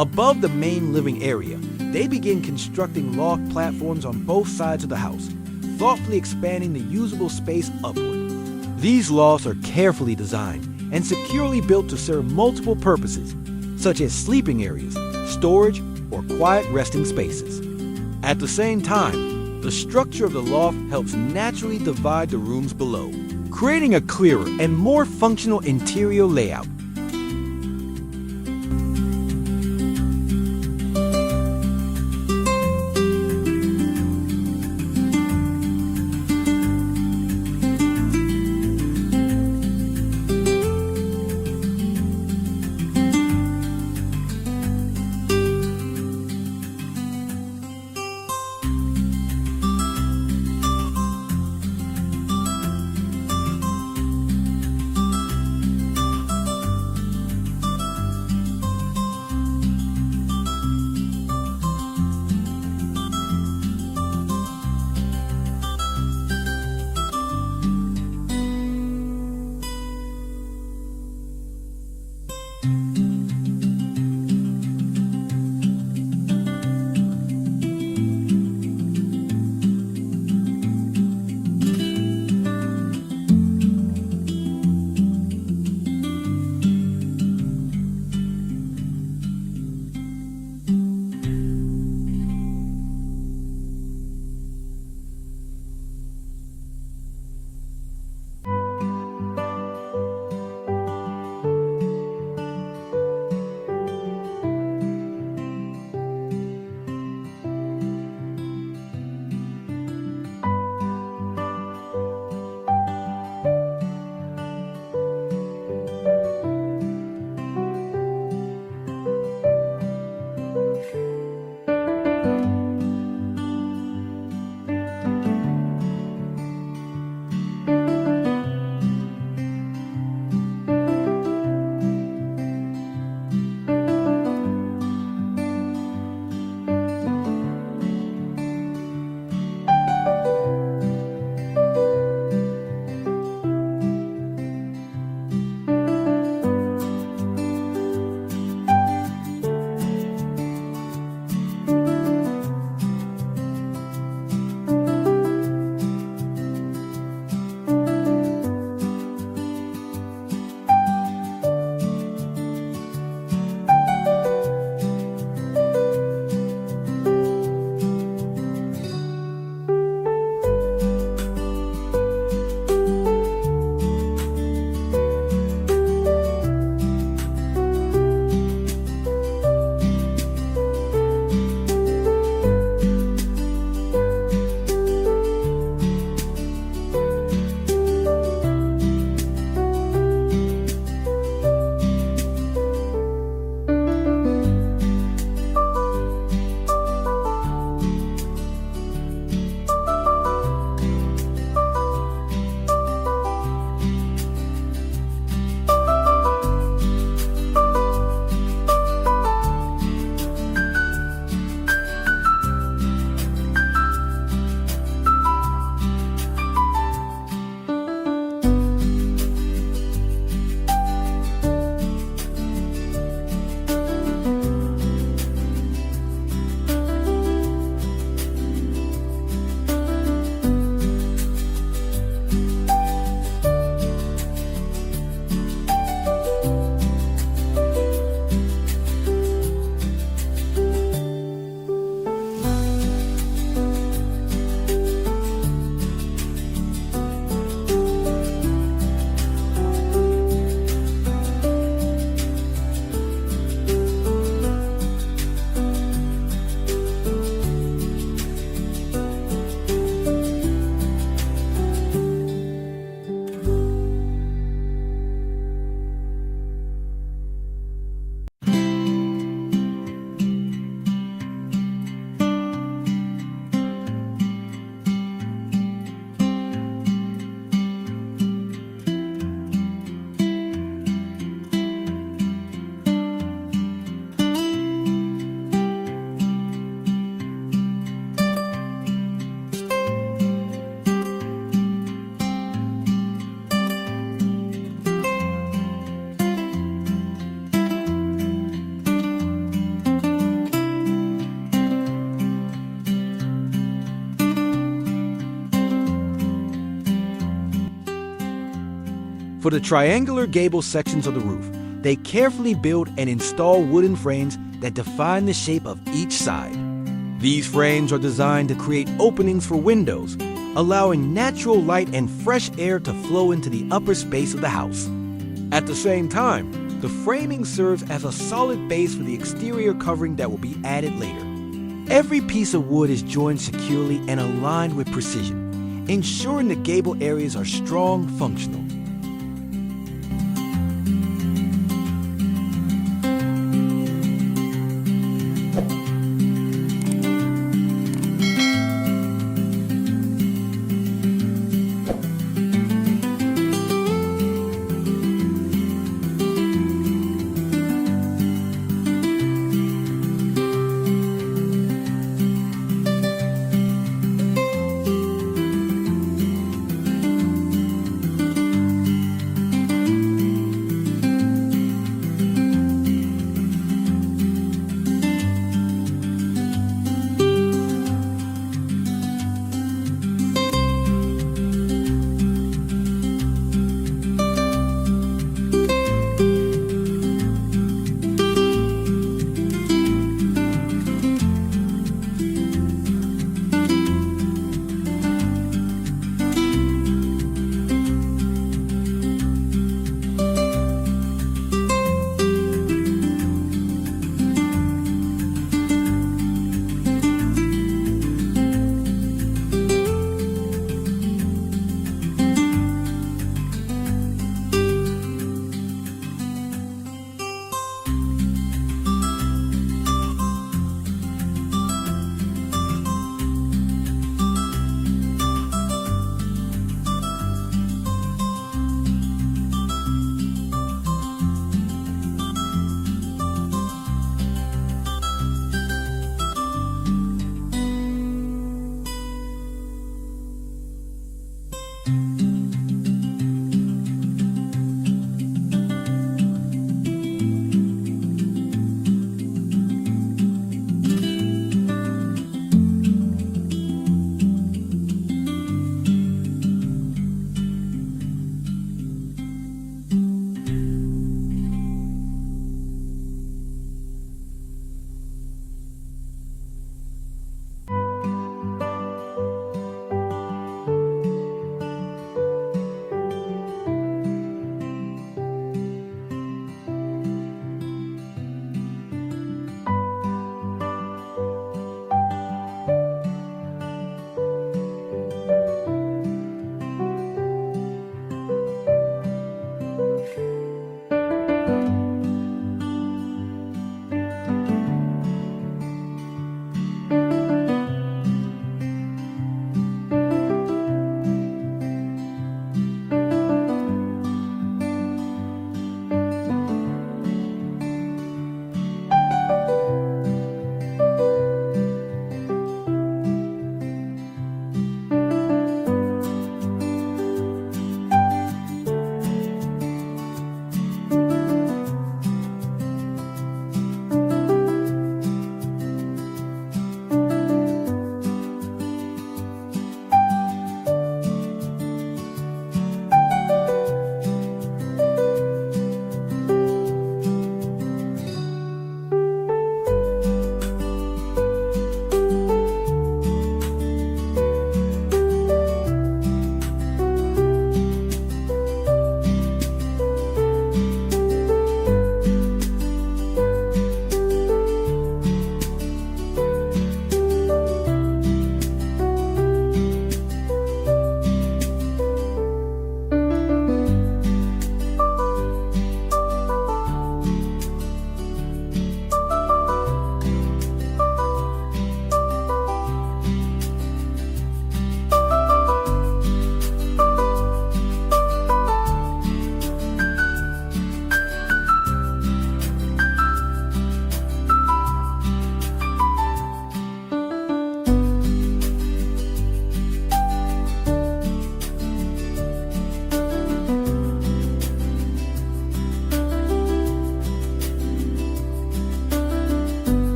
Above the main living area, they begin constructing loft platforms on both sides of the house, thoughtfully expanding the usable space upward. These lofts are carefully designed and securely built to serve multiple purposes, such as sleeping areas, storage, or quiet resting spaces. At the same time, the structure of the loft helps naturally divide the rooms below, creating a clearer and more functional interior layout. For the triangular gable sections of the roof, they carefully build and install wooden frames that define the shape of each side. These frames are designed to create openings for windows, allowing natural light and fresh air to flow into the upper space of the house. At the same time, the framing serves as a solid base for the exterior covering that will be added later. Every piece of wood is joined securely and aligned with precision, ensuring the gable areas are strong, functional.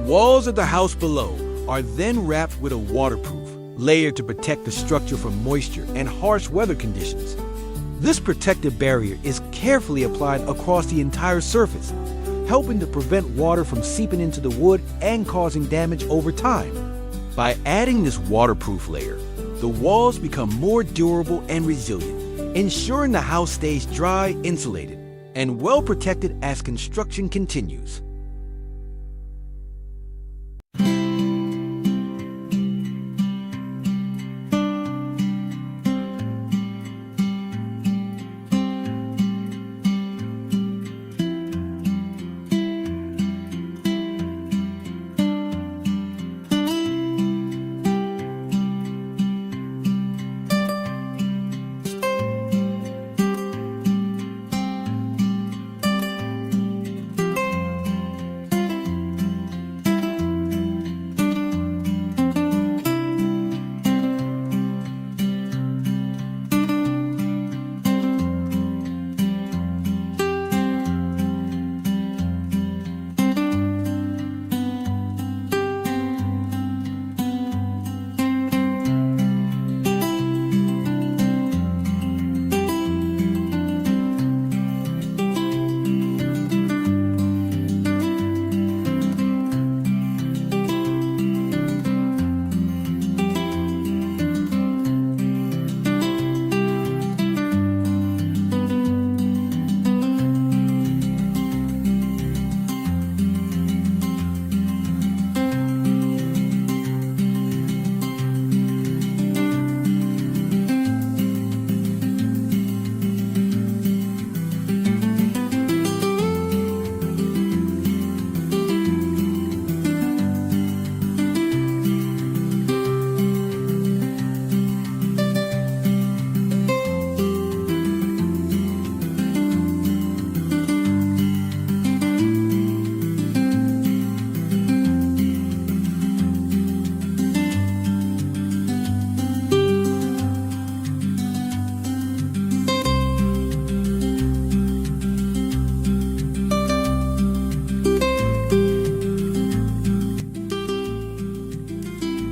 walls of the house below are then wrapped with a waterproof layer to protect the structure from moisture and harsh weather conditions. This protective barrier is carefully applied across the entire surface, helping to prevent water from seeping into the wood and causing damage over time. By adding this waterproof layer, the walls become more durable and resilient, ensuring the house stays dry, insulated, and well protected as construction continues.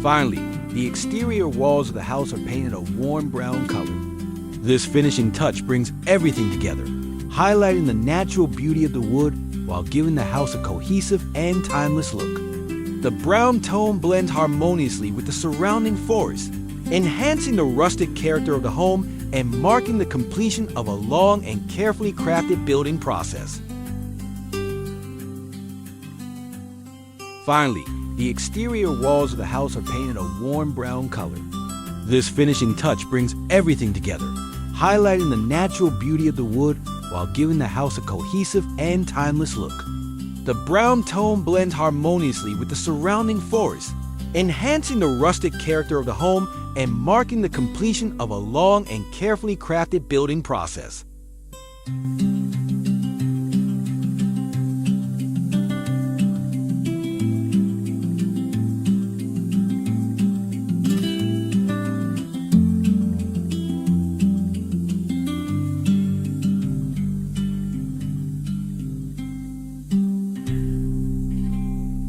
Finally, the exterior walls of the house are painted a warm brown color. This finishing touch brings everything together, highlighting the natural beauty of the wood while giving the house a cohesive and timeless look. The brown tone blends harmoniously with the surrounding forest, enhancing the rustic character of the home and marking the completion of a long and carefully crafted building process. Finally, the exterior walls of the house are painted a warm brown color. This finishing touch brings everything together, highlighting the natural beauty of the wood while giving the house a cohesive and timeless look. The brown tone blends harmoniously with the surrounding forest, enhancing the rustic character of the home and marking the completion of a long and carefully crafted building process.